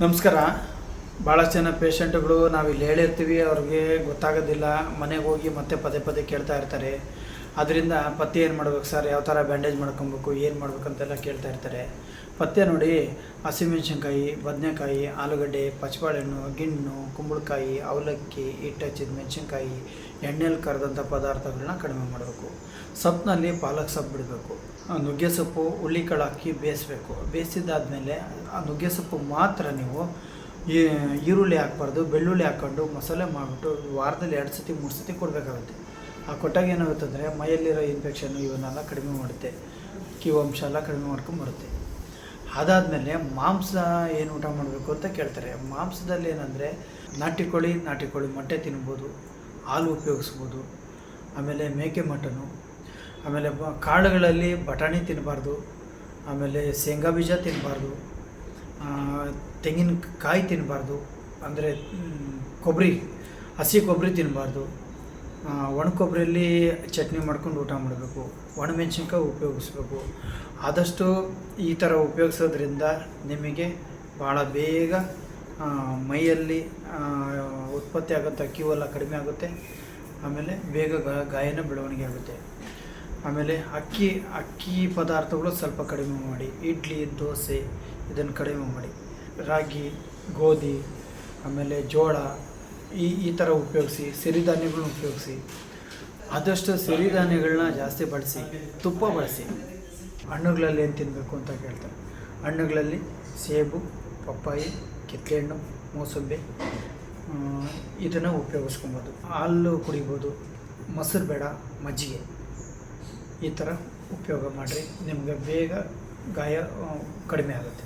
ನಮಸ್ಕಾರ. ಭಾಳಷ್ಟು ಜನ ಪೇಷಂಟ್ಗಳು ನಾವಿಲ್ಲಿ ಹೇಳಿರ್ತೀವಿ, ಅವ್ರಿಗೆ ಗೊತ್ತಾಗೋದಿಲ್ಲ. ಮನೆಗೆ ಹೋಗಿ ಮತ್ತೆ ಪದೇ ಪದೇ ಕೇಳ್ತಾ ಇರ್ತಾರೆ. ಅದರಿಂದ ಪಥ್ಯ ಏನು ಮಾಡ್ಬೇಕು ಸರ್, ಯಾವ ಥರ ಬ್ಯಾಂಡೇಜ್ ಮಾಡ್ಕೊಬೇಕು, ಏನು ಮಾಡ್ಬೇಕಂತೆಲ್ಲ ಕೇಳ್ತಾ ಇರ್ತಾರೆ. ಪಥ್ಯ ನೋಡಿ, ಹಸಿಮೆಣ್ಸಿನ್ಕಾಯಿ, ಬದನೆಕಾಯಿ, ಆಲೂಗಡ್ಡೆ, ಪಚ್ಚಬಾಳೆಹಣ್ಣು, ಗಿಣ್ಣು, ಕುಂಬಳಕಾಯಿ, ಅವಲಕ್ಕಿ, ಹಿಟ್ಟು ಹಚ್ಚಿದ ಮೆಣಸಿನ್ಕಾಯಿ, ಎಣ್ಣೆಲಿ ಕರೆದಂಥ ಪದಾರ್ಥಗಳನ್ನ ಕಡಿಮೆ ಮಾಡಬೇಕು. ಸೊಪ್ಪಿನಲ್ಲಿ ಪಾಲಕ್ ಸೊಪ್ಪು ಬಿಡಬೇಕು. ನುಗ್ಗೆ ಸೊಪ್ಪು, ಹುಳ್ಳಿಕಾಳು ಹಾಕಿ ಬೇಯಿಸ್ಬೇಕು. ಬೇಯಿಸಿದ್ದಾದಮೇಲೆ ಆ ನುಗ್ಗೆ ಸೊಪ್ಪು ಮಾತ್ರ ನೀವು ಈರುಳ್ಳಿ ಹಾಕ್ಬಾರ್ದು, ಬೆಳ್ಳುಳ್ಳಿ ಹಾಕ್ಕೊಂಡು ಮಸಾಲೆ ಮಾಡಿಬಿಟ್ಟು ವಾರದಲ್ಲಿ 2 ಸತಿ 3 ಸತಿ ಕೊಡಬೇಕಾಗುತ್ತೆ. ಆ ಕೊಟ್ಟಾಗ ಏನಾಗುತ್ತೆ ಅಂದರೆ ಮೈಯಲ್ಲಿರೋ ಇನ್ಫೆಕ್ಷನ್ನು ಇವನ್ನೆಲ್ಲ ಕಡಿಮೆ ಮಾಡುತ್ತೆ, ಕಿವಂಶ ಎಲ್ಲ ಕಡಿಮೆ ಮಾಡ್ಕೊಂಬರುತ್ತೆ. ಅದಾದಮೇಲೆ ಮಾಂಸ ಏನು ಊಟ ಮಾಡಬೇಕು ಅಂತ ಕೇಳ್ತಾರೆ. ಮಾಂಸದಲ್ಲಿ ಏನಂದರೆ ನಾಟಿ ಕೋಳಿ ಮೊಟ್ಟೆ ತಿನ್ಬೋದು, ಹಾಲು ಉಪಯೋಗಿಸ್ಬೋದು. ಆಮೇಲೆ ಮೇಕೆ ಮಟನು, ಆಮೇಲೆ ಕಾಳುಗಳಲ್ಲಿ ಬಟಾಣಿ ತಿನ್ನಬಾರ್ದು, ಆಮೇಲೆ ಶೇಂಗಾ ಬೀಜ ತಿನ್ನಬಾರ್ದು, ತೆಂಗಿನಕಾಯಿ ತಿನ್ನಬಾರ್ದು, ಅಂದರೆ ಹಸಿ ಕೊಬ್ಬರಿ ತಿನ್ನಬಾರ್ದು. ಒಣ ಕೊಬ್ಬರಿಯಲ್ಲಿ ಚಟ್ನಿ ಮಾಡ್ಕೊಂಡು ಊಟ ಮಾಡಬೇಕು. ಒಣಮೆಣ್ಸಿನ್ಕಾಯಿ ಉಪಯೋಗಿಸ್ಬೇಕು. ಆದಷ್ಟು ಈ ಥರ ಉಪಯೋಗಿಸೋದ್ರಿಂದ ನಿಮಗೆ ಭಾಳ ಬೇಗ ಮೈಯಲ್ಲಿ ಉತ್ಪತ್ತಿ ಆಗೋಂಥ ಕ್ಯೂವೆಲ್ಲ ಕಡಿಮೆ ಆಗುತ್ತೆ. ಆಮೇಲೆ ಬೇಗ ಗಾಯನ ಬೆಳವಣಿಗೆ ಆಗುತ್ತೆ. ಆಮೇಲೆ ಅಕ್ಕಿ ಪದಾರ್ಥಗಳು ಸ್ವಲ್ಪ ಕಡಿಮೆ ಮಾಡಿ. ಇಡ್ಲಿ, ದೋಸೆ ಇದನ್ನು ಕಡಿಮೆ ಮಾಡಿ. ರಾಗಿ, ಗೋಧಿ, ಆಮೇಲೆ ಜೋಳ ಈ ಥರ ಉಪಯೋಗಿಸಿ. ಸಿರಿಧಾನ್ಯಗಳನ್ನ ಉಪಯೋಗಿಸಿ. ಆದಷ್ಟು ಸಿರಿಧಾನ್ಯಗಳನ್ನ ಜಾಸ್ತಿ ಬಳಸಿ. ತುಪ್ಪ ಬಳಸಿ. ಹಣ್ಣುಗಳಲ್ಲಿ ಏನು ತಿನ್ನಬೇಕು ಅಂತ ಕೇಳ್ತಾರೆ. ಹಣ್ಣುಗಳಲ್ಲಿ ಸೇಬು, ಪಪ್ಪಾಯಿ, ಕಿತ್ತಳೆಹಣ್ಣು, ಮೂಸಂಬಿ ಇದನ್ನು ಉಪಯೋಗಿಸ್ಕೊಬೋದು. ಹಾಲು ಕುಡಿಬೋದು. ಮೊಸರು ಬೇಡ, ಮಜ್ಜಿಗೆ ಈ ಥರ ಉಪಯೋಗ ಮಾಡಿರಿ. ನಿಮಗೆ ಬೇಗ ಗಾಯ ಕಡಿಮೆ ಆಗುತ್ತೆ.